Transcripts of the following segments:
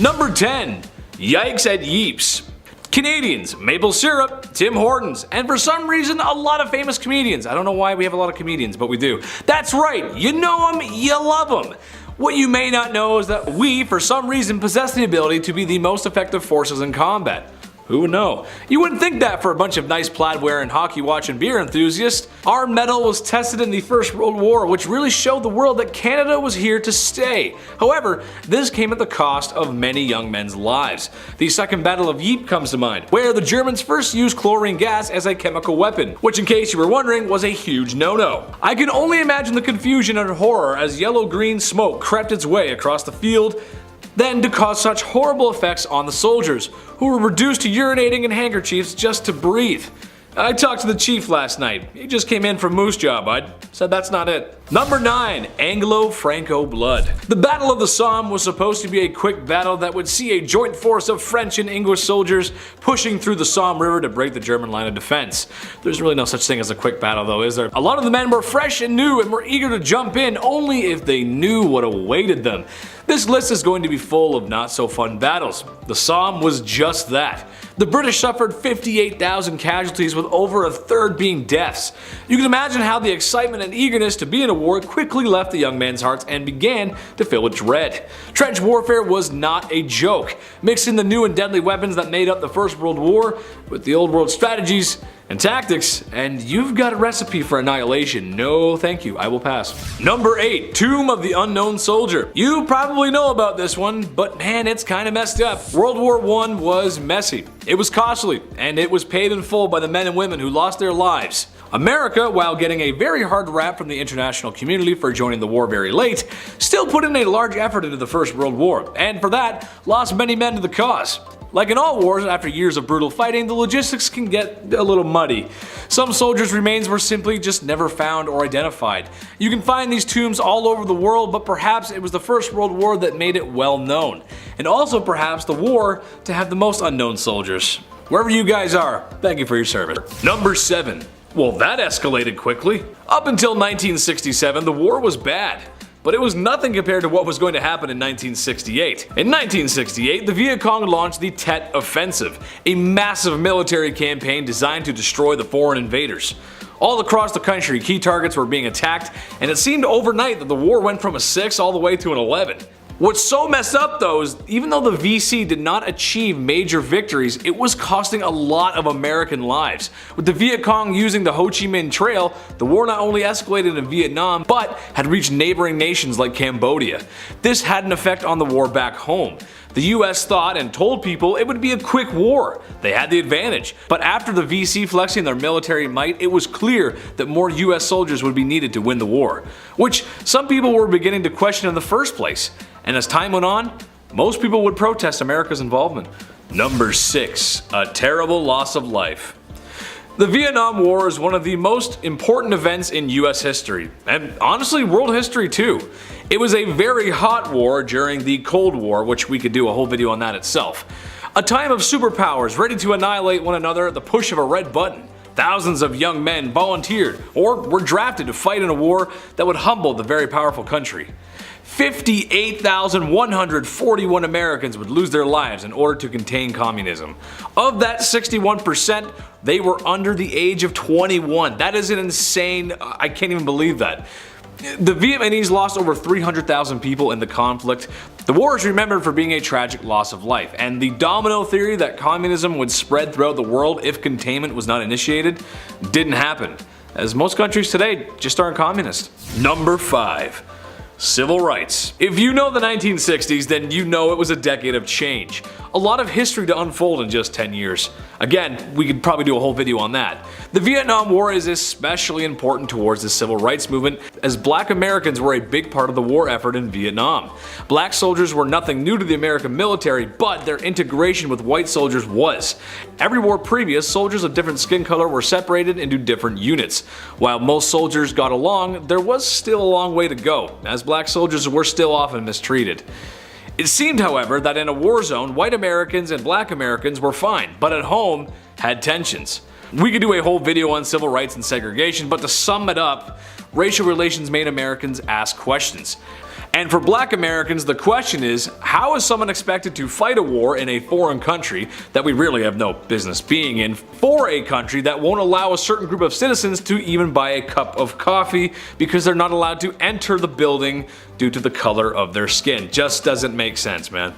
Number 10. Yikes at Yppres. Canadians, maple syrup, Tim Hortons, and for some reason a lot of famous comedians. I don't know why we have a lot of comedians, but we do. That's right, you know them, you love them. What you may not know is that we, for some reason, possess the ability to be the most effective forces in combat. Who would know? You wouldn't think that for a bunch of nice plaid wearing, hockey watching beer enthusiasts. Our metal was tested in the First World War, which really showed the world that Canada was here to stay. However, this came at the cost of many young men's lives. The Second Battle of Ypres comes to mind, where the Germans first used chlorine gas as a chemical weapon, which in case you were wondering was a huge no-no. I can only imagine the confusion and horror as yellow-green smoke crept its way across the field, then to cause such horrible effects on the soldiers, who were reduced to urinating in handkerchiefs just to breathe. I talked to the chief last night. He just came in from Moose Jaw, bud. Said that's not it. Number 9. Anglo-Franco blood. The Battle of the Somme was supposed to be a quick battle that would see a joint force of French and English soldiers pushing through the Somme River to break the German line of defense. There's really no such thing as a quick battle though, is there? A lot of the men were fresh and new and were eager to jump in only if they knew what awaited them. This list is going to be full of not so fun battles. The Somme was just that. The British suffered 58,000 casualties, with over a third being deaths. You can imagine how the excitement and eagerness to be in a war quickly left the young men's hearts and began to fill with dread. Trench warfare was not a joke. Mixing the new and deadly weapons that made up the First World War with the old world strategies and tactics, and you've got a recipe for annihilation. No thank you, I will pass. Number 8. Tomb of the Unknown Soldier. You probably know about this one, but man, it's kinda messed up. World War I was messy. It was costly, and it was paid in full by the men and women who lost their lives. America, while getting a very hard rap from the international community for joining the war very late, still put in a large effort into the First World War, and for that, lost many men to the cause. Like in all wars, after years of brutal fighting, the logistics can get a little muddy. Some soldiers' remains were simply just never found or identified. You can find these tombs all over the world, but perhaps it was the First World War that made it well known. And also perhaps the war to have the most unknown soldiers. Wherever you guys are, thank you for your service. Number 7. Well, that escalated quickly. Up until 1967, the war was bad. But it was nothing compared to what was going to happen in 1968. In 1968, the Viet Cong launched the Tet Offensive, a massive military campaign designed to destroy the foreign invaders. All across the country, key targets were being attacked, and it seemed overnight that the war went from a 6 all the way to an 11. What's so messed up though is even though the VC did not achieve major victories, it was costing a lot of American lives. With the Viet Cong using the Ho Chi Minh Trail, the war not only escalated in Vietnam, but had reached neighboring nations like Cambodia. This had an effect on the war back home. The US thought and told people it would be a quick war. They had the advantage. But after the VC flexing their military might, it was clear that more US soldiers would be needed to win the war, which some people were beginning to question in the first place. And as time went on, most people would protest America's involvement. Number 6. A terrible loss of life. The Vietnam War is one of the most important events in US history, and honestly world history too. It was a very hot war during the Cold War, which we could do a whole video on that itself. A time of superpowers ready to annihilate one another at the push of a red button. Thousands of young men volunteered or were drafted to fight in a war that would humble the very powerful country. 58,141 Americans would lose their lives in order to contain communism. Of that 61%, they were under the age of 21. That is an insane, I can't even believe that. The Vietnamese lost over 300,000 people in the conflict. The war is remembered for being a tragic loss of life, and the domino theory that communism would spread throughout the world if containment was not initiated didn't happen, as most countries today just aren't communist. Number 5. Civil rights. If you know the 1960s, then you know it was a decade of change. A lot of history to unfold in just 10 years. Again, we could probably do a whole video on that. The Vietnam War is especially important towards the civil rights movement, as black Americans were a big part of the war effort in Vietnam. Black soldiers were nothing new to the American military, but their integration with white soldiers was. Every war previous, soldiers of different skin color were separated into different units. While most soldiers got along, there was still a long way to go, as black soldiers were still often mistreated. It seemed, however, that in a war zone, white Americans and black Americans were fine, but at home had tensions. We could do a whole video on civil rights and segregation, but to sum it up, racial relations made Americans ask questions. And for black Americans, the question is, how is someone expected to fight a war in a foreign country that we really have no business being in, for a country that won't allow a certain group of citizens to even buy a cup of coffee because they're not allowed to enter the building due to the color of their skin? Just doesn't make sense, man.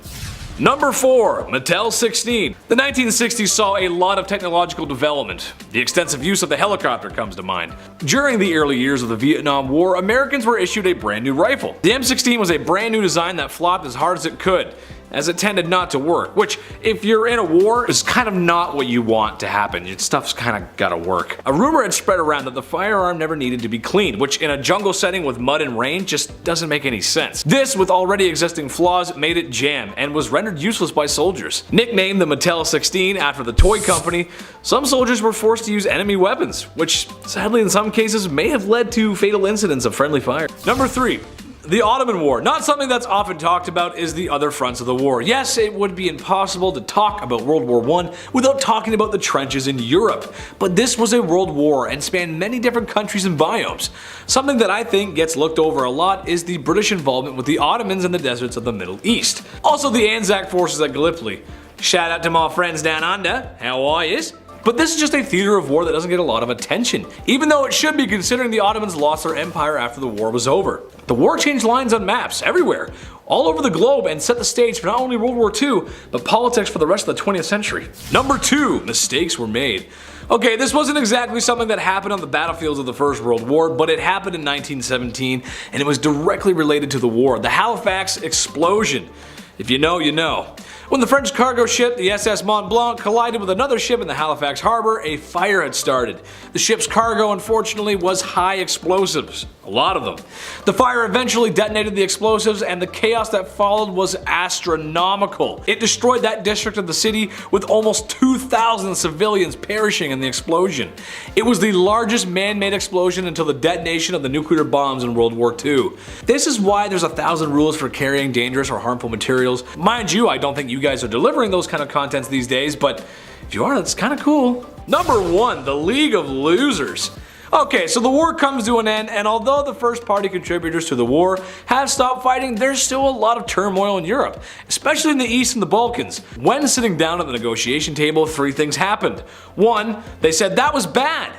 Number 4. Mattel 16. The 1960s saw a lot of technological development. The extensive use of the helicopter comes to mind. During the early years of the Vietnam War, Americans were issued a brand new rifle. The M16 was a brand new design that flopped as hard as it could, as it tended not to work, which, if you're in a war, is kind of not what you want to happen. Your stuff's kind of gotta work. A rumor had spread around that the firearm never needed to be cleaned, which in a jungle setting with mud and rain just doesn't make any sense. This, with already existing flaws, made it jam and was rendered useless by soldiers. Nicknamed the Mattel 16 after the toy company, some soldiers were forced to use enemy weapons, which sadly in some cases may have led to fatal incidents of friendly fire. Number 3. The Ottoman War. Not something that's often talked about is the other fronts of the war. Yes, it would be impossible to talk about World War I without talking about the trenches in Europe. But this was a world war and spanned many different countries and biomes. Something that I think gets looked over a lot is the British involvement with the Ottomans in the deserts of the Middle East. Also the Anzac forces at Gallipoli. Shout out to my friends down under, how are yous? But this is just a theater of war that doesn't get a lot of attention, even though it should be, considering the Ottomans lost their empire after the war was over. The war changed lines on maps everywhere, all over the globe, and set the stage for not only World War II, but politics for the rest of the 20th century. Number 2. Mistakes were made. Okay, this wasn't exactly something that happened on the battlefields of the First World War, but it happened in 1917, and it was directly related to the war: the Halifax explosion. If you know, you know. When the French cargo ship, the SS Mont Blanc, collided with another ship in the Halifax harbor, a fire had started. The ship's cargo, unfortunately, was high explosives. A lot of them. The fire eventually detonated the explosives, and the chaos that followed was astronomical. It destroyed that district of the city, with almost 2,000 civilians perishing in the explosion. It was the largest man-made explosion until the detonation of the nuclear bombs in World War II. This is why there's 1,000 rules for carrying dangerous or harmful materials. Mind you, I don't think you guys are delivering those kind of contents these days, but if you are, that's kind of cool. Number 1. The League of Losers. Okay, so the war comes to an end, and although the first party contributors to the war have stopped fighting, there's still a lot of turmoil in Europe, especially in the East and the Balkans. When sitting down at the negotiation table, 3 things happened. 1. They said that was bad.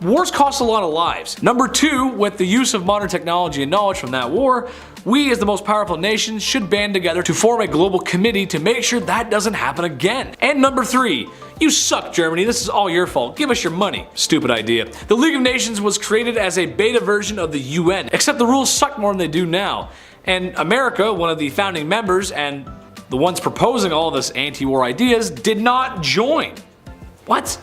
Wars cost a lot of lives. Number 2, with the use of modern technology and knowledge from that war, we as the most powerful nations should band together to form a global committee to make sure that doesn't happen again. And number 3, you suck, Germany, this is all your fault, give us your money. Stupid idea. The League of Nations was created as a beta version of the UN, except the rules suck more than they do now. And America, one of the founding members and the ones proposing all this anti-war ideas, did not join. What?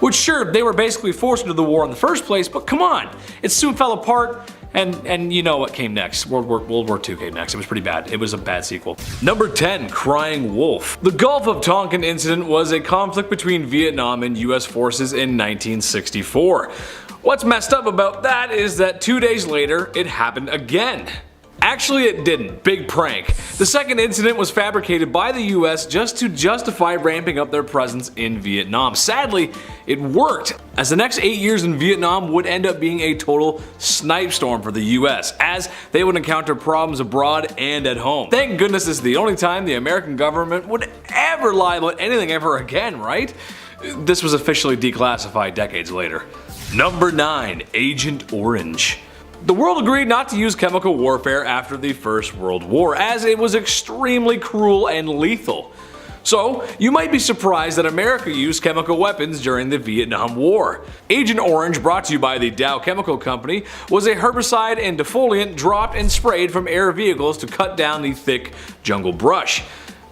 Which, sure, they were basically forced into the war in the first place, but come on, it soon fell apart, and you know what came next. World War II came next. It was pretty bad. It was a bad sequel. Number 10. Crying Wolf. The Gulf of Tonkin incident was a conflict between Vietnam and US forces in 1964. What's messed up about that is that 2 days later, it happened again. Actually, it didn't. Big prank. The second incident was fabricated by the US just to justify ramping up their presence in Vietnam. Sadly, it worked, as the next 8 years in Vietnam would end up being a total snipe storm for the US, as they would encounter problems abroad and at home. Thank goodness this is the only time the American government would ever lie about anything ever again, right? This was officially declassified decades later. Number 9. Agent Orange. The world agreed not to use chemical warfare after the First World War, as it was extremely cruel and lethal. So, you might be surprised that America used chemical weapons during the Vietnam War. Agent Orange, brought to you by the Dow Chemical Company, was a herbicide and defoliant dropped and sprayed from air vehicles to cut down the thick jungle brush.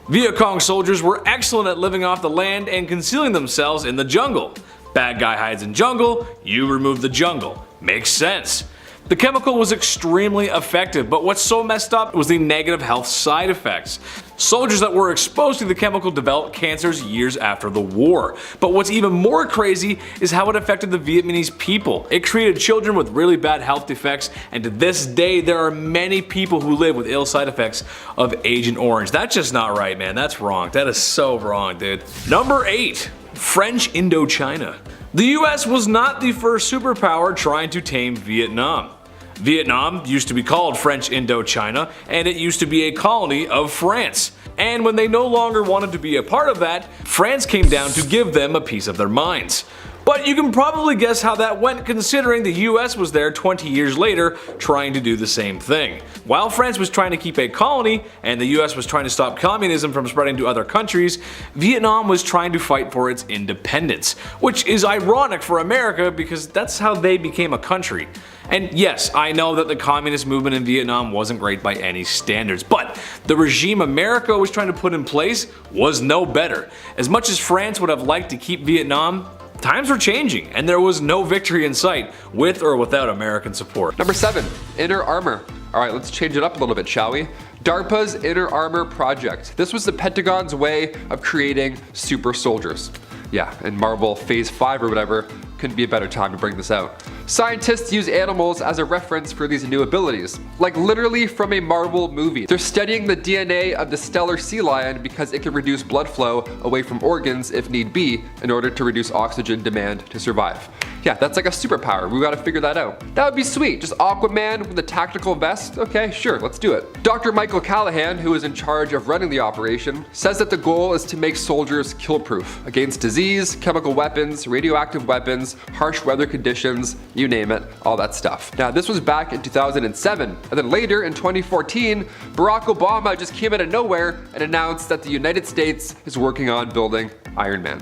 Viet Cong soldiers were excellent at living off the land and concealing themselves in the jungle. Bad guy hides in jungle, you remove the jungle. Makes sense. The chemical was extremely effective, but what's so messed up was the negative health side effects. Soldiers that were exposed to the chemical developed cancers years after the war. But what's even more crazy is how it affected the Vietnamese people. It created children with really bad health defects, and to this day there are many people who live with ill side effects of Agent Orange. That's just not right, man. That's wrong. That is so wrong, dude. Number 8. French Indochina. The US was not the first superpower trying to tame Vietnam. Vietnam used to be called French Indochina, and it used to be a colony of France. And when they no longer wanted to be a part of that, France came down to give them a piece of their minds. But you can probably guess how that went, considering the US was there 20 years later trying to do the same thing. While France was trying to keep a colony and the US was trying to stop communism from spreading to other countries, Vietnam was trying to fight for its independence, which is ironic for America because that's how they became a country. And yes, I know that the communist movement in Vietnam wasn't great by any standards, but the regime America was trying to put in place was no better. As much as France would have liked to keep Vietnam, times were changing, and there was no victory in sight, with or without American support. Number 7. Inner Armor. Alright, let's change it up a little bit, shall we? DARPA's Inner Armor Project. This was the Pentagon's way of creating super soldiers. Yeah, and Marvel Phase 5 or whatever couldn't be a better time to bring this out. Scientists use animals as a reference for these new abilities, like literally from a Marvel movie. They're studying the DNA of the stellar sea lion because it can reduce blood flow away from organs if need be in order to reduce oxygen demand to survive. Yeah, that's like a superpower. We gotta figure that out. That would be sweet. Just Aquaman with a tactical vest? Okay, sure, let's do it. Dr. Michael Callahan, who is in charge of running the operation, says that the goal is to make soldiers kill-proof against disease, chemical weapons, radioactive weapons, harsh weather conditions, you name it, all that stuff. Now, this was back in 2007, and then later in 2014, Barack Obama just came out of nowhere and announced that the United States is working on building Iron Man.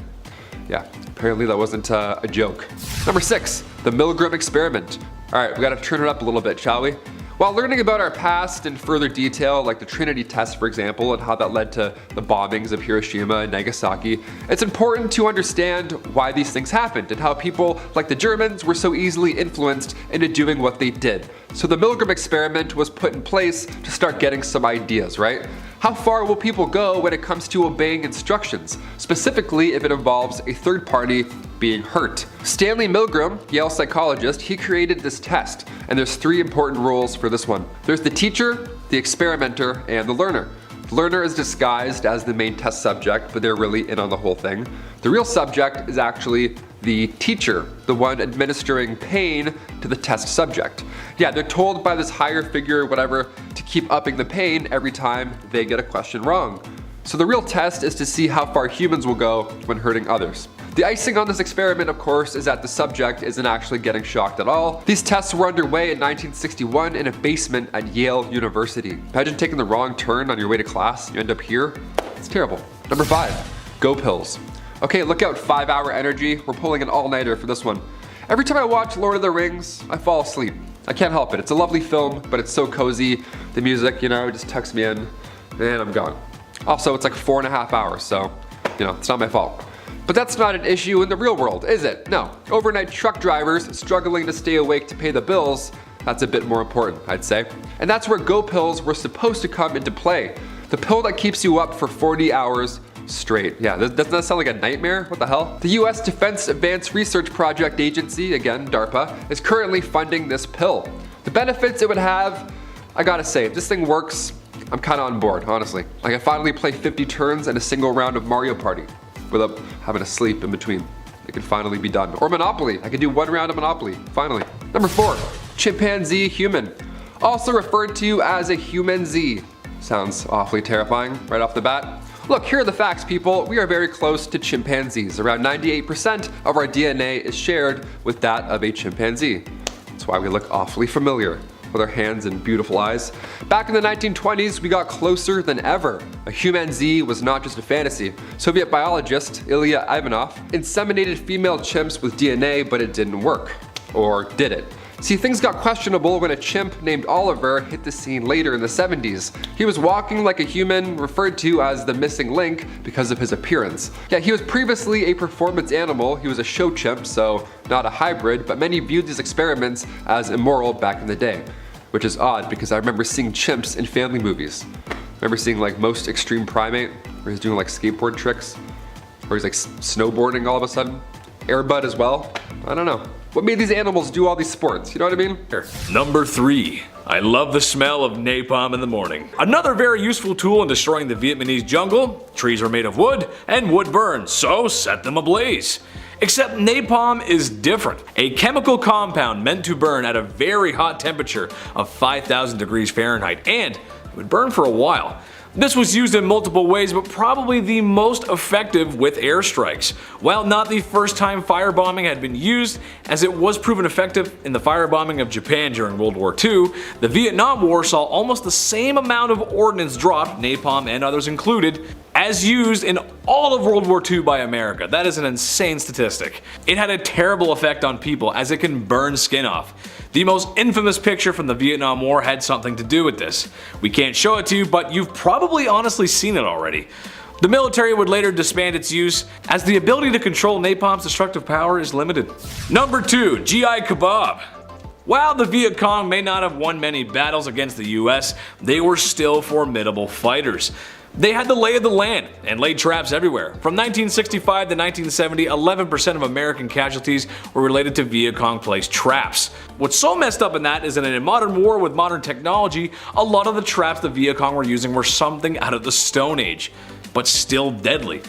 Yeah, apparently that wasn't a joke. Number 6, the Milgram experiment. Alright, we gotta turn it up a little bit, shall we? While learning about our past in further detail, like the Trinity test for example, and how that led to the bombings of Hiroshima and Nagasaki, it's important to understand why these things happened and how people like the Germans were so easily influenced into doing what they did. So the Milgram experiment was put in place to start getting some ideas, right? How far will people go when it comes to obeying instructions, specifically if it involves a third party being hurt? Stanley Milgram, Yale psychologist, he created this test, and there's 3 important rules for this one. There's the teacher, the experimenter, and the learner. The learner is disguised as the main test subject, but they're really in on the whole thing. The real subject is actually the teacher, the one administering pain to the test subject. Yeah, they're told by this higher figure, whatever, to keep upping the pain every time they get a question wrong. So the real test is to see how far humans will go when hurting others. The icing on this experiment, of course, is that the subject isn't actually getting shocked at all. These tests were underway in 1961 in a basement at Yale University. Imagine taking the wrong turn on your way to class, you end up here. It's terrible. Number 5, Go Pills. Okay, look out, 5-hour energy. We're pulling an all-nighter for this one. Every time I watch Lord of the Rings, I fall asleep. I can't help it. It's a lovely film, but it's so cozy. The music, you know, just tucks me in, and I'm gone. Also, it's like 4.5 hours, so, you know, it's not my fault. But that's not an issue in the real world, is it? No. Overnight truck drivers struggling to stay awake to pay the bills, that's a bit more important, I'd say. And that's where Go Pills were supposed to come into play. The pill that keeps you up for 40 hours straight. Yeah, doesn't that sound like a nightmare? What the hell? The US Defense Advanced Research Project Agency, again, DARPA, is currently funding this pill. The benefits it would have, I gotta say, if this thing works, I'm kinda on board, honestly. I can finally play 50 turns in a single round of Mario Party without having to sleep in between. It can finally be done. Or Monopoly. I can do 1 round of Monopoly, finally. Number 4, Chimpanzee Human. Also referred to as a human Z. Sounds awfully terrifying right off the bat. Look, here are the facts, people. We are very close to chimpanzees. Around 98% of our DNA is shared with that of a chimpanzee. That's why we look awfully familiar with our hands and beautiful eyes. Back in the 1920s, we got closer than ever. A human Z was not just a fantasy. Soviet biologist Ilya Ivanov inseminated female chimps with DNA, but it didn't work. Or did it? See, things got questionable when a chimp named Oliver hit the scene later in the 70s. He was walking like a human, referred to as the missing link because of his appearance. Yeah, he was previously a performance animal. He was a show chimp, so not a hybrid, but many viewed these experiments as immoral back in the day. Which is odd because I remember seeing chimps in family movies. I remember seeing like Most Extreme Primate, where he's doing like skateboard tricks, where he's like snowboarding all of a sudden. Air Bud as well. I don't know. What made these animals do all these sports? You know what I mean? Number 3. I love the smell of napalm in the morning. Another very useful tool in destroying the Vietnamese jungle. Trees are made of wood, and wood burns, so set them ablaze. Except napalm is different. A chemical compound meant to burn at a very hot temperature of 5,000 degrees Fahrenheit, and it would burn for a while. This was used in multiple ways, but probably the most effective with airstrikes. While not the first time firebombing had been used, as it was proven effective in the firebombing of Japan during World War II, the Vietnam War saw almost the same amount of ordnance dropped, napalm and others included, as used in all of World War II by America. That is an insane statistic. It had a terrible effect on people, as it can burn skin off. The most infamous picture from the Vietnam War had something to do with this. We can't show it to you, but you've probably honestly seen it already. The military would later disband its use, as the ability to control napalm's destructive power is limited. Number 2. GI Kebab. While the Viet Cong may not have won many battles against the US, they were still formidable fighters. They had the lay of the land and laid traps everywhere. From 1965 to 1970, 11% of American casualties were related to Viet Cong placed traps. What's so messed up in that is that in a modern war with modern technology, a lot of the traps the Viet Cong were using were something out of the Stone Age, but still deadly.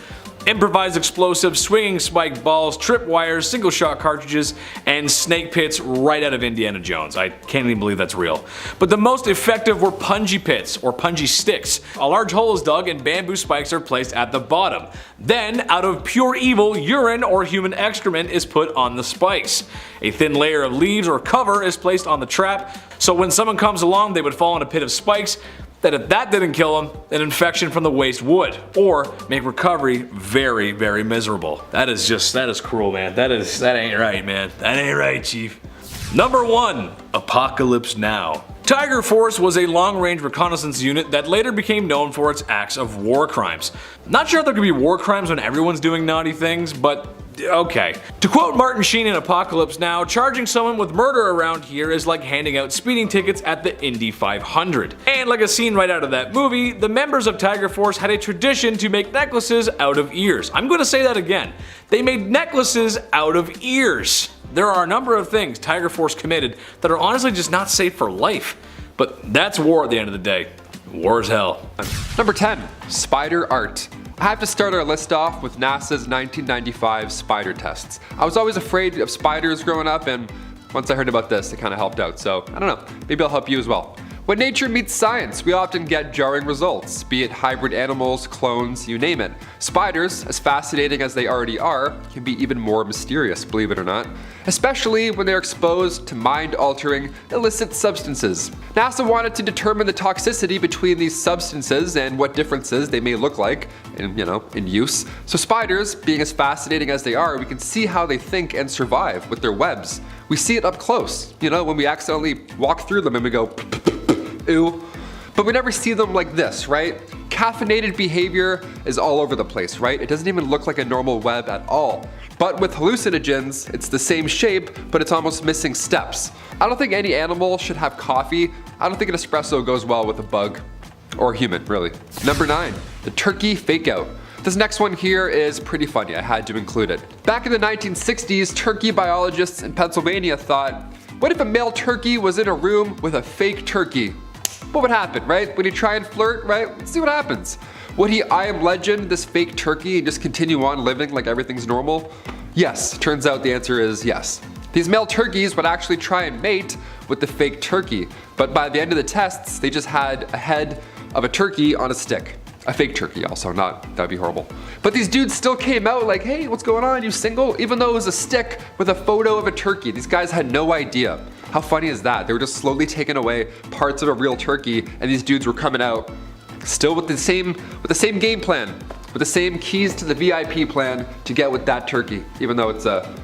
Improvised explosives, swinging spiked balls, tripwires, single shot cartridges, and snake pits right out of Indiana Jones. I can't even believe that's real. But the most effective were punji pits, or punji sticks. A large hole is dug and bamboo spikes are placed at the bottom. Then, out of pure evil, urine or human excrement is put on the spikes. A thin layer of leaves or cover is placed on the trap, so when someone comes along they would fall in a pit of spikes that if that didn't kill them, an infection from the waste would, or make recovery very, very miserable. That is cruel, man. That ain't right, man. That ain't right, Chief. Number 1. Apocalypse Now. Tiger Force was a long-range reconnaissance unit that later became known for its acts of war crimes. Not sure if there could be war crimes when everyone's doing naughty things, but okay. To quote Martin Sheen in Apocalypse Now, charging someone with murder around here is like handing out speeding tickets at the Indy 500. And like a scene right out of that movie, the members of Tiger Force had a tradition to make necklaces out of ears. I'm going to say that again. They made necklaces out of ears. There are a number of things Tiger Force committed that are honestly just not safe for life. But that's war at the end of the day. War is hell. Number 10. Spider art. I have to start our list off with NASA's 1995 spider tests. I was always afraid of spiders growing up, and once I heard about this, it kind of helped out. So I don't know, maybe I'll help you as well. When nature meets science, we often get jarring results, be it hybrid animals, clones, you name it. Spiders, as fascinating as they already are, can be even more mysterious, believe it or not. Especially when they're exposed to mind-altering, illicit substances. NASA wanted to determine the toxicity between these substances and what differences they may look like in use. So spiders, being as fascinating as they are, we can see how they think and survive with their webs. We see it up close, when we accidentally walk through them and we go, ew. But we never see them like this, right? Caffeinated behavior is all over the place, right? It doesn't even look like a normal web at all. But with hallucinogens, it's the same shape, but it's almost missing steps. I don't think any animal should have coffee. I don't think an espresso goes well with a bug. Or a human, really. Number 9, the turkey fakeout. This next one here is pretty funny, I had to include it. Back in the 1960s, turkey biologists in Pennsylvania thought, what if a male turkey was in a room with a fake turkey? What would happen, right? Would he try and flirt, right? Let's see what happens. Would he I am legend this fake turkey and just continue on living like everything's normal? Yes, turns out the answer is yes. These male turkeys would actually try and mate with the fake turkey, but by the end of the tests, they just had a head of a turkey on a stick. A fake turkey also, that'd be horrible. But these dudes still came out like, hey, what's going on, you single? Even though it was a stick with a photo of a turkey. These guys had no idea. How funny is that? They were just slowly taking away parts of a real turkey, and these dudes were coming out still with the same game plan, with the same keys to the VIP plan to get with that turkey, even though it's a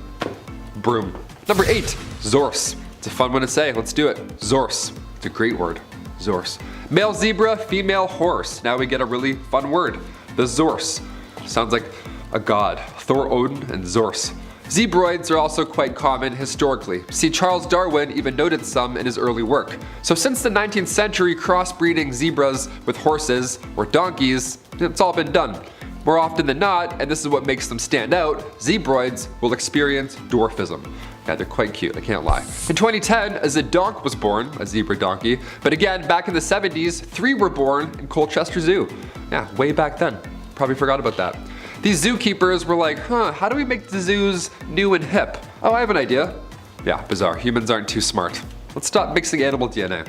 broom. Number 8, Zorse. It's a fun one to say, let's do it. Zorse, it's a great word, Zorse. Male zebra, female horse. Now we get a really fun word, the Zorse. Sounds like a god, Thor, Odin, and Zorse. Zebroids are also quite common historically. See, Charles Darwin even noted some in his early work. So since the 19th century, crossbreeding zebras with horses or donkeys, it's all been done. More often than not, and this is what makes them stand out, zebroids will experience dwarfism. Yeah, they're quite cute, I can't lie. In 2010, a zedonk was born, a zebra donkey. But again, back in the 70s, 3 were born in Colchester Zoo. Yeah, way back then. Probably forgot about that. These zookeepers were like, how do we make the zoos new and hip? Oh, I have an idea. Yeah, bizarre. Humans aren't too smart. Let's stop mixing animal DNA.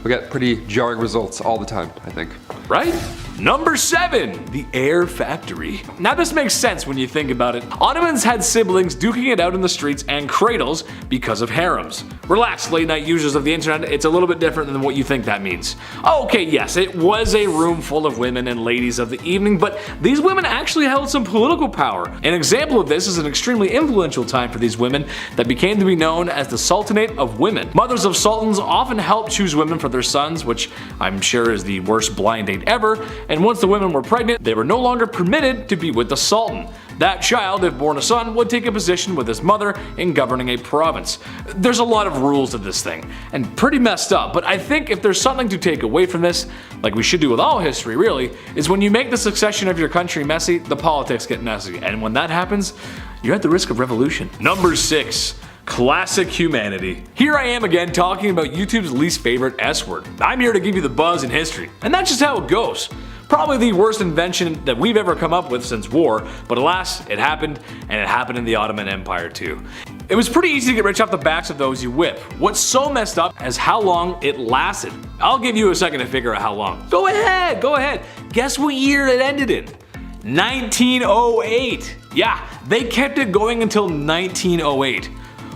We get pretty jarring results all the time, I think. Right? Number 7, the Air Factory. Now this makes sense when you think about it. Ottomans had siblings duking it out in the streets and cradles because of harems. Relax, late night users of the internet, it's a little bit different than what you think that means. Okay, yes, it was a room full of women and ladies of the evening, but these women actually held some political power. An example of this is an extremely influential time for these women that became to be known as the Sultanate of Women. Mothers of sultans often helped choose women for their sons, which I'm sure is the worst blind date ever, and once the women were pregnant, they were no longer permitted to be with the sultan. That child, if born a son, would take a position with his mother in governing a province. There's a lot of rules to this thing, and pretty messed up, but I think if there's something to take away from this, like we should do with all history really, is when you make the succession of your country messy, the politics get messy, and when that happens, you're at the risk of revolution. Number 6. Classic humanity. Here I am again talking about YouTube's least favorite S word. I'm here to give you the buzz in history, and that's just how it goes. Probably the worst invention that we've ever come up with since war, but alas, it happened, and it happened in the Ottoman Empire too. It was pretty easy to get rich off the backs of those you whip. What's so messed up is how long it lasted. I'll give you a second to figure out how long. Go ahead. Guess what year it ended in? 1908. Yeah, they kept it going until 1908.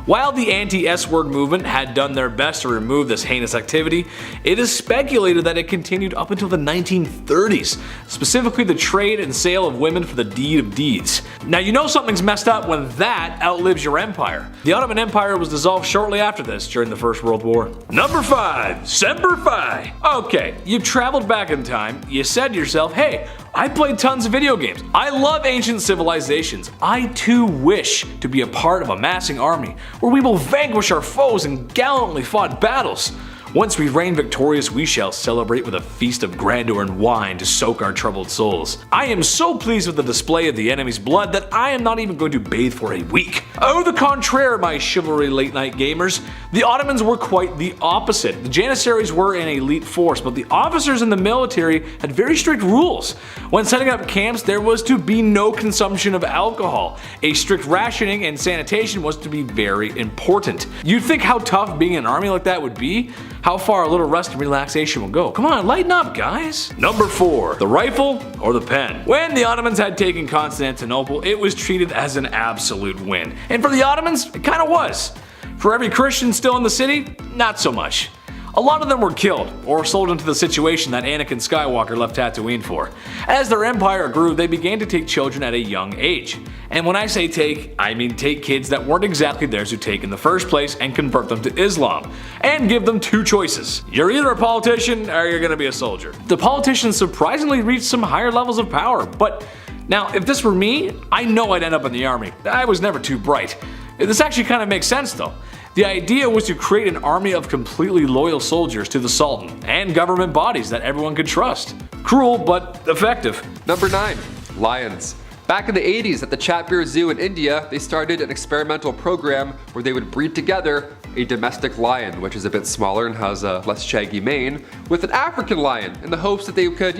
While the anti-S-word movement had done their best to remove this heinous activity, it is speculated that it continued up until the 1930s, specifically the trade and sale of women for the deed of deeds. Now you know something's messed up when that outlives your empire. The Ottoman Empire was dissolved shortly after this during the First World War. Number 5. Semper Fi. Okay, you traveled back in time, you said to yourself, hey, I played tons of video games. I love ancient civilizations. I too wish to be a part of a massing army where we will vanquish our foes and gallantly fought battles. Once we reign victorious, we shall celebrate with a feast of grandeur and wine to soak our troubled souls. I am so pleased with the display of the enemy's blood that I am not even going to bathe for a week. Au the contraire, my chivalry late night gamers. The Ottomans were quite the opposite. The Janissaries were an elite force, but the officers in the military had very strict rules. When setting up camps, there was to be no consumption of alcohol. A strict rationing and sanitation was to be very important. You'd think how tough being in an army like that would be? How far a little rest and relaxation will go. Come on, lighten up, guys. Number 4. The rifle or the pen. When the Ottomans had taken Constantinople, it was treated as an absolute win. And for the Ottomans, it kind of was. For every Christian still in the city, not so much. A lot of them were killed, or sold into the situation that Anakin Skywalker left Tatooine for. As their empire grew, they began to take children at a young age. And when I say take, I mean take kids that weren't exactly theirs to take in the first place and convert them to Islam. And give them 2 choices. You're either a politician or you're gonna be a soldier. The politicians surprisingly reached some higher levels of power, but now if this were me, I know I'd end up in the army. I was never too bright. This actually kind of makes sense though. The idea was to create an army of completely loyal soldiers to the Sultan and government bodies that everyone could trust. Cruel, but effective. Number 9. Lions. Back in the 80s at the Chatbir Zoo in India, they started an experimental program where they would breed together a domestic lion, which is a bit smaller and has a less shaggy mane, with an African lion in the hopes that they could,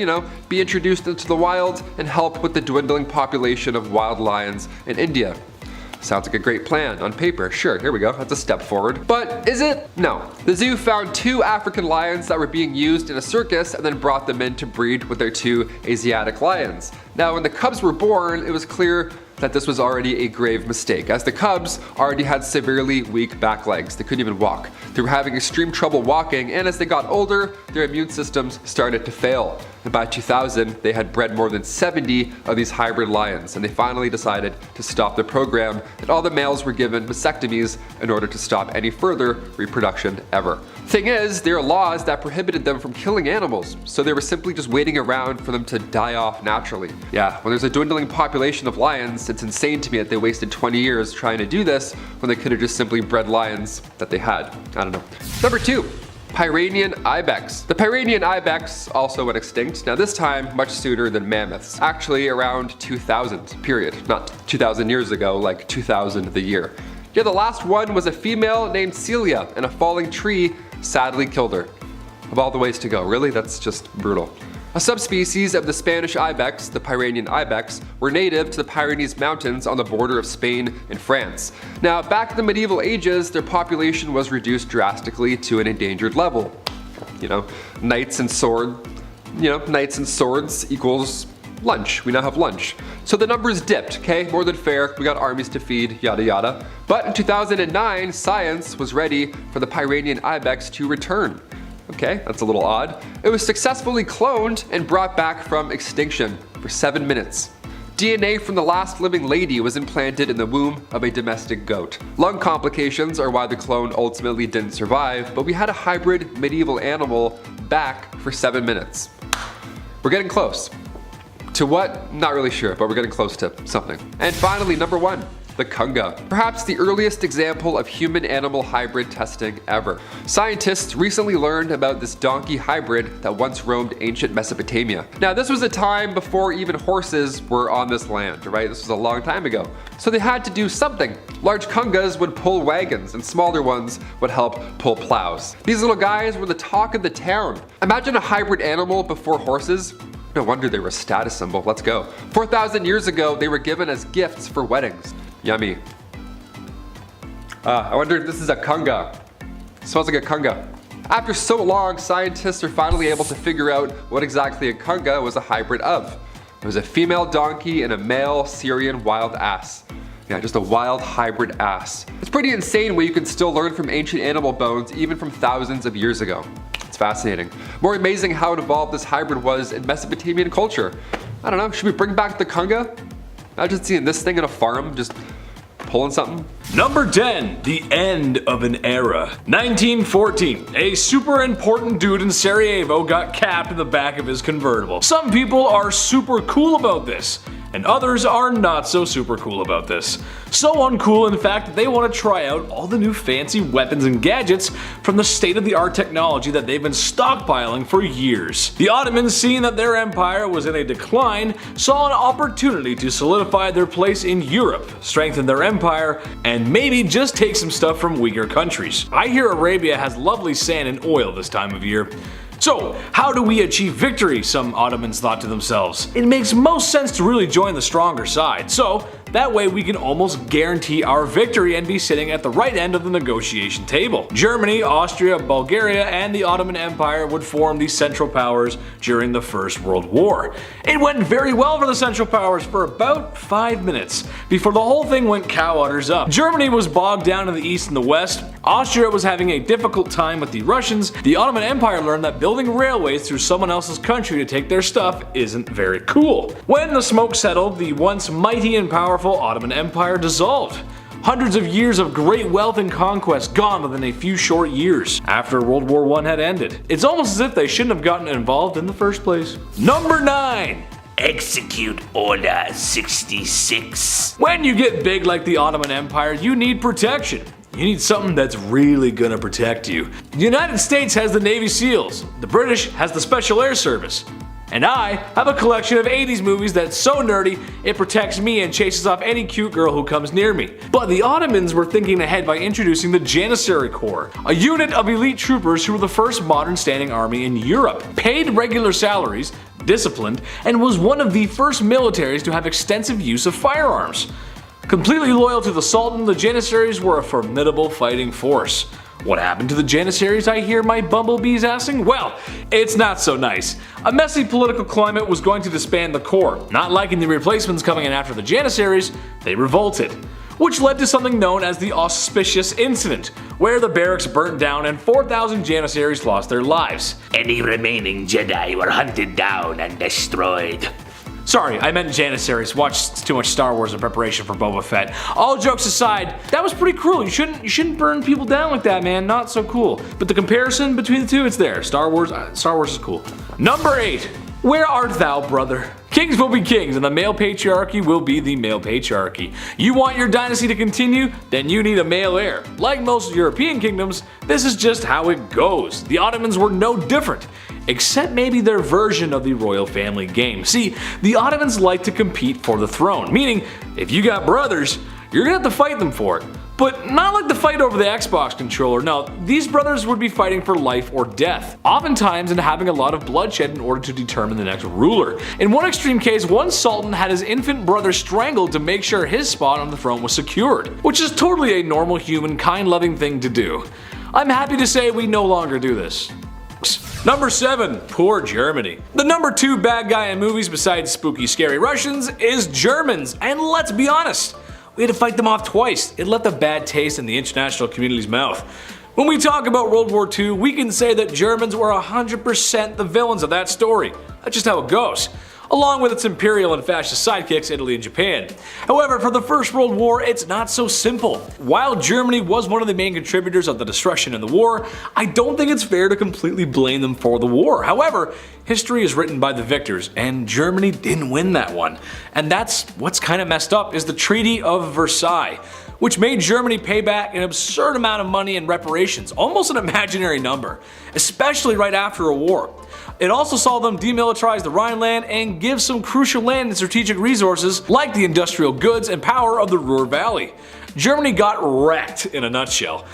be introduced into the wild and help with the dwindling population of wild lions in India. Sounds like a great plan on paper. Sure, here we go. That's a step forward. But is it? No. The zoo found 2 African lions that were being used in a circus and then brought them in to breed with their 2 Asiatic lions. Now, when the cubs were born, it was clear that this was already a grave mistake, as the cubs already had severely weak back legs. They couldn't even walk. They were having extreme trouble walking, and as they got older, their immune systems started to fail. And by 2000, they had bred more than 70 of these hybrid lions, and they finally decided to stop the program, and all the males were given vasectomies in order to stop any further reproduction ever. Thing is, there are laws that prohibited them from killing animals, so they were simply just waiting around for them to die off naturally. Yeah, when there's a dwindling population of lions, it's insane to me that they wasted 20 years trying to do this when they could have just simply bred lions that they had. I don't know. Number 2. Pyrenean ibex. The Pyrenean ibex also went extinct, now this time much sooner than mammoths. Actually around 2000, period. Not 2000 years ago, like 2000 the year. Yeah, the last one was a female named Celia, and a falling tree sadly killed her. Of all the ways to go, really? That's just brutal. A subspecies of the Spanish ibex, the Pyrenean ibex, were native to the Pyrenees Mountains on the border of Spain and France. Now, back in the medieval ages, their population was reduced drastically to an endangered level. Knights and swords equals lunch. We now have lunch. So the numbers dipped, okay? More than fair. We got armies to feed, yada yada. But in 2009, science was ready for the Pyrenean ibex to return. Okay, that's a little odd. It was successfully cloned and brought back from extinction for 7 minutes. DNA from the last living lady was implanted in the womb of a domestic goat. Lung complications are why the clone ultimately didn't survive, but we had a hybrid medieval animal back for 7 minutes. We're getting close. To what? Not really sure, but we're getting close to something. And finally, number 1. The kunga, perhaps the earliest example of human-animal hybrid testing ever. Scientists recently learned about this donkey hybrid that once roamed ancient Mesopotamia. Now, this was a time before even horses were on this land, right? This was a long time ago. So they had to do something. Large kungas would pull wagons, and smaller ones would help pull plows. These little guys were the talk of the town. Imagine a hybrid animal before horses. No wonder they were a status symbol. Let's go. 4,000 years ago, they were given as gifts for weddings. Yummy. I wonder if this is a kunga. Smells like a kunga. After so long, scientists are finally able to figure out what exactly a kunga was a hybrid of. It was a female donkey and a male Syrian wild ass. Yeah, just a wild hybrid ass. It's pretty insane what you can still learn from ancient animal bones even from thousands of years ago. It's fascinating. More amazing how evolved this hybrid was in Mesopotamian culture. I don't know, should we bring back the kunga? Imagine seeing this thing in a farm, just pulling something. Number 10, the end of an era. 1914, a super important dude in Sarajevo got capped in the back of his convertible. Some people are super cool about this, and others are not so super cool about this. So uncool, in fact, that they want to try out all the new fancy weapons and gadgets from the state-of-the-art technology that they've been stockpiling for years. The Ottomans, seeing that their empire was in a decline, saw an opportunity to solidify their place in Europe, strengthen their empire, and maybe just take some stuff from weaker countries. I hear Arabia has lovely sand and oil this time of year. So, how do we achieve victory, some Ottomans thought to themselves. It makes most sense to really join the stronger side, so that way we can almost guarantee our victory and be sitting at the right end of the negotiation table. Germany, Austria, Bulgaria, and the Ottoman Empire would form the Central Powers during the First World War. It went very well for the Central Powers for about 5 minutes, before the whole thing went cow udders up. Germany was bogged down in the east and the west, Austria was having a difficult time with the Russians, the Ottoman Empire learned that building railways through someone else's country to take their stuff isn't very cool. When the smoke settled, the once mighty and powerful Ottoman Empire dissolved. Hundreds of years of great wealth and conquest gone within a few short years after World War I had ended. It's almost as if they shouldn't have gotten involved in the first place. Number 9. Execute Order 66. When you get big like the Ottoman Empire, you need protection. You need something that's really gonna protect you. The United States has the Navy SEALs, the British has the Special Air Service, and I have a collection of 80s movies that's so nerdy it protects me and chases off any cute girl who comes near me. But the Ottomans were thinking ahead by introducing the Janissary Corps, a unit of elite troopers who were the first modern standing army in Europe. Paid regular salaries, disciplined, and was one of the first militaries to have extensive use of firearms. Completely loyal to the Sultan, the Janissaries were a formidable fighting force. What happened to the Janissaries, I hear my bumblebees asking? Well, it's not so nice. A messy political climate was going to disband the Corps. Not liking the replacements coming in after the Janissaries, they revolted. Which led to something known as the Auspicious Incident, where the barracks burnt down and 4,000 Janissaries lost their lives. Any remaining Jedi were hunted down and destroyed. Sorry, I meant Janissaries. Watched too much Star Wars in preparation for Boba Fett. All jokes aside, that was pretty cruel. You shouldn't burn people down like that, man. Not so cool. But the comparison between the two, it's there. Star Wars is cool. Number 8. Where art thou, brother? Kings will be kings, and the male patriarchy will be the male patriarchy. You want your dynasty to continue? Then you need a male heir. Like most European kingdoms, this is just how it goes. The Ottomans were no different, except maybe their version of the royal family game. See, the Ottomans like to compete for the throne, meaning if you got brothers, you're gonna have to fight them for it. But not like the fight over the Xbox controller. No, these brothers would be fighting for life or death, oftentimes and having a lot of bloodshed in order to determine the next ruler. In one extreme case, one sultan had his infant brother strangled to make sure his spot on the throne was secured, which is totally a normal human, kind-loving thing to do. I'm happy to say we no longer do this. Number 7. Poor Germany. The number 2 bad guy in movies besides spooky scary Russians is Germans, and let's be honest, we had to fight them off twice. It left a bad taste in the international community's mouth. When we talk about World War II, we can say that Germans were 100% the villains of that story. That's just how it goes, along with its imperial and fascist sidekicks Italy and Japan. However, for the First World War, it's not so simple. While Germany was one of the main contributors of the destruction in the war, I don't think it's fair to completely blame them for the war. However, history is written by the victors, and Germany didn't win that one. And that's what's kind of messed up, is the Treaty of Versailles, which made Germany pay back an absurd amount of money in reparations, almost an imaginary number, especially right after a war. It also saw them demilitarize the Rhineland and give some crucial land and strategic resources like the industrial goods and power of the Ruhr Valley. Germany got wrecked in a nutshell.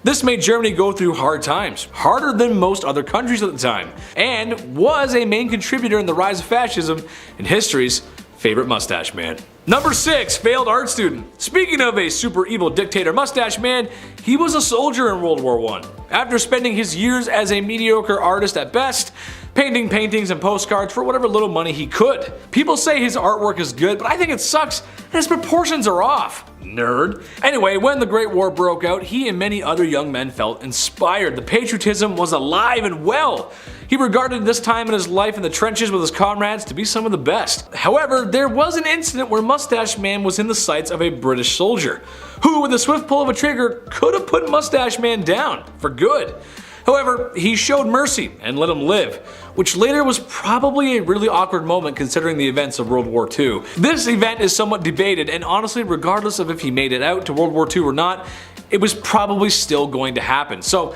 This made Germany go through hard times, harder than most other countries at the time, and was a main contributor in the rise of fascism and history's favorite mustache man. Number 6. Failed art student. Speaking of a super evil dictator mustache man, he was a soldier in World War I. After spending his years as a mediocre artist at best, painting paintings and postcards for whatever little money he could. People say his artwork is good, but I think it sucks and his proportions are off. Nerd. Anyway, when the Great War broke out, he and many other young men felt inspired. The patriotism was alive and well. He regarded this time in his life in the trenches with his comrades to be some of the best. However, there was an incident where Mustache Man was in the sights of a British soldier, who with a swift pull of a trigger could have put Mustache Man down for good. However, he showed mercy and let him live, which later was probably a really awkward moment considering the events of World War II. This event is somewhat debated, and honestly, regardless of if he made it out to World War II or not, it was probably still going to happen. So,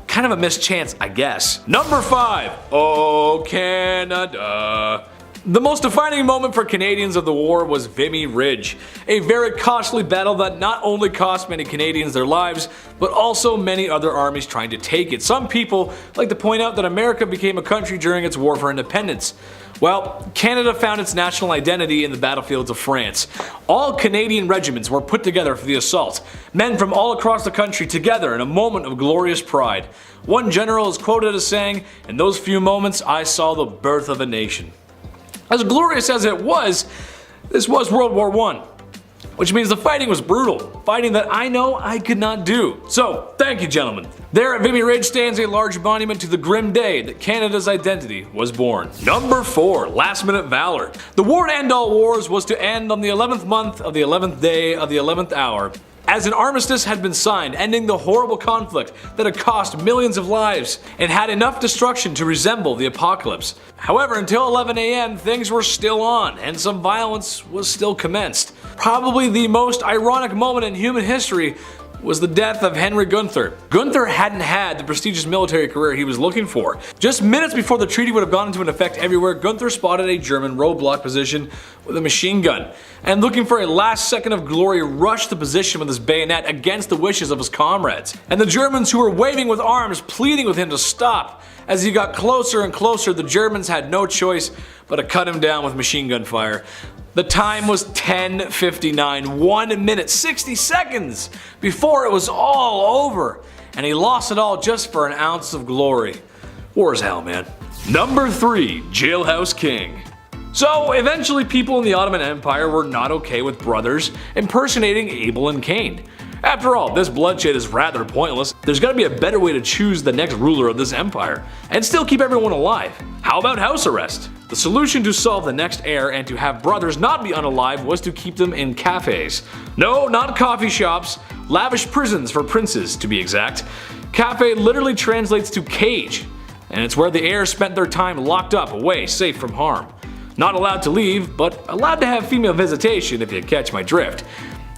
kind of a missed chance, I guess. Number 5. Oh, Canada. The most defining moment for Canadians of the war was Vimy Ridge, a very costly battle that not only cost many Canadians their lives, but also many other armies trying to take it. Some people like to point out that America became a country during its war for independence. Well, Canada found its national identity in the battlefields of France. All Canadian regiments were put together for the assault, men from all across the country together in a moment of glorious pride. One general is quoted as saying, "In those few moments I saw the birth of a nation." As glorious as it was, this was World War I, which means the fighting was brutal, fighting that I know I could not do. So, thank you gentlemen. There at Vimy Ridge stands a large monument to the grim day that Canada's identity was born. Number 4. Last minute valor. The war to end all wars was to end on the 11th month of the 11th day of the 11th hour, as an armistice had been signed, ending the horrible conflict that had cost millions of lives and had enough destruction to resemble the apocalypse. However, until 11 a.m. things were still on, and some violence was still commenced. Probably the most ironic moment in human history was the death of Henry Gunther. Gunther hadn't had the prestigious military career he was looking for. Just minutes before the treaty would have gone into an effect everywhere, Gunther spotted a German roadblock position with a machine gun, and looking for a last second of glory, rushed the position with his bayonet against the wishes of his comrades. And the Germans, who were waving with arms, pleading with him to stop. As he got closer and closer, the Germans had no choice but to cut him down with machine gun fire. The time was 10:59, 1 minute 60 seconds before it was all over, and he lost it all just for an ounce of glory. War is hell, man. Number 3. Jailhouse King. So eventually people in the Ottoman Empire were not okay with brothers impersonating Abel and Cain. After all, this bloodshed is rather pointless. There's gotta be a better way to choose the next ruler of this empire, and still keep everyone alive. How about house arrest? The solution to solve the next heir and to have brothers not be unalive was to keep them in cafes. No, not coffee shops, lavish prisons for princes to be exact. Cafe literally translates to cage, and it's where the heirs spent their time locked up, away, safe from harm. Not allowed to leave, but allowed to have female visitation if you catch my drift.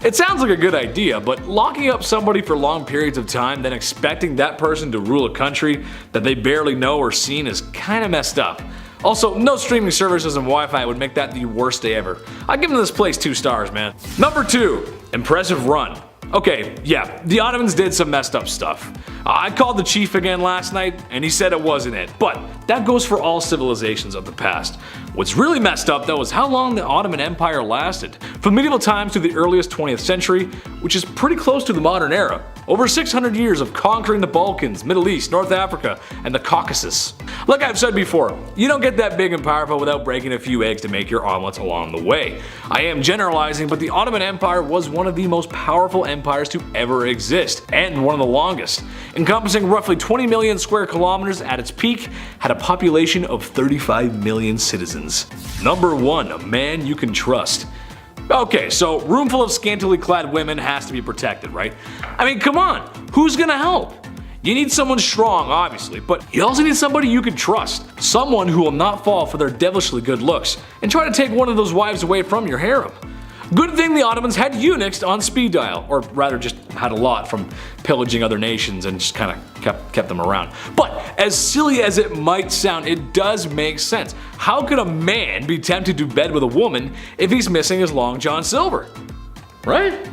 It sounds like a good idea, but locking up somebody for long periods of time, then expecting that person to rule a country that they barely know or seen is kinda messed up. Also, no streaming services and Wi-Fi would make that the worst day ever. I'd give this place 2 stars, man. Number 2. Impressive run. Okay, yeah, the Ottomans did some messed up stuff. I called the chief again last night, and he said it wasn't it. But that goes for all civilizations of the past. What's really messed up though is how long the Ottoman Empire lasted. From medieval times to the earliest 20th century, which is pretty close to the modern era. Over 600 years of conquering the Balkans, Middle East, North Africa, and the Caucasus. Like I've said before, you don't get that big and powerful without breaking a few eggs to make your omelets along the way. I am generalizing, but the Ottoman Empire was one of the most powerful empires to ever exist, and one of the longest. Encompassing roughly 20 million square kilometers at its peak, had a population of 35 million citizens. Number 1, a man you can trust. Okay, so room full of scantily clad women has to be protected, right? I mean, come on, who's gonna help? You need someone strong, obviously, but you also need somebody you can trust. Someone who will not fall for their devilishly good looks and try to take one of those wives away from your harem. Good thing the Ottomans had eunuchs on speed dial, or rather just had a lot from pillaging other nations and just kind of kept them around. But as silly as it might sound, it does make sense. How could a man be tempted to bed with a woman if he's missing his long John Silver? Right?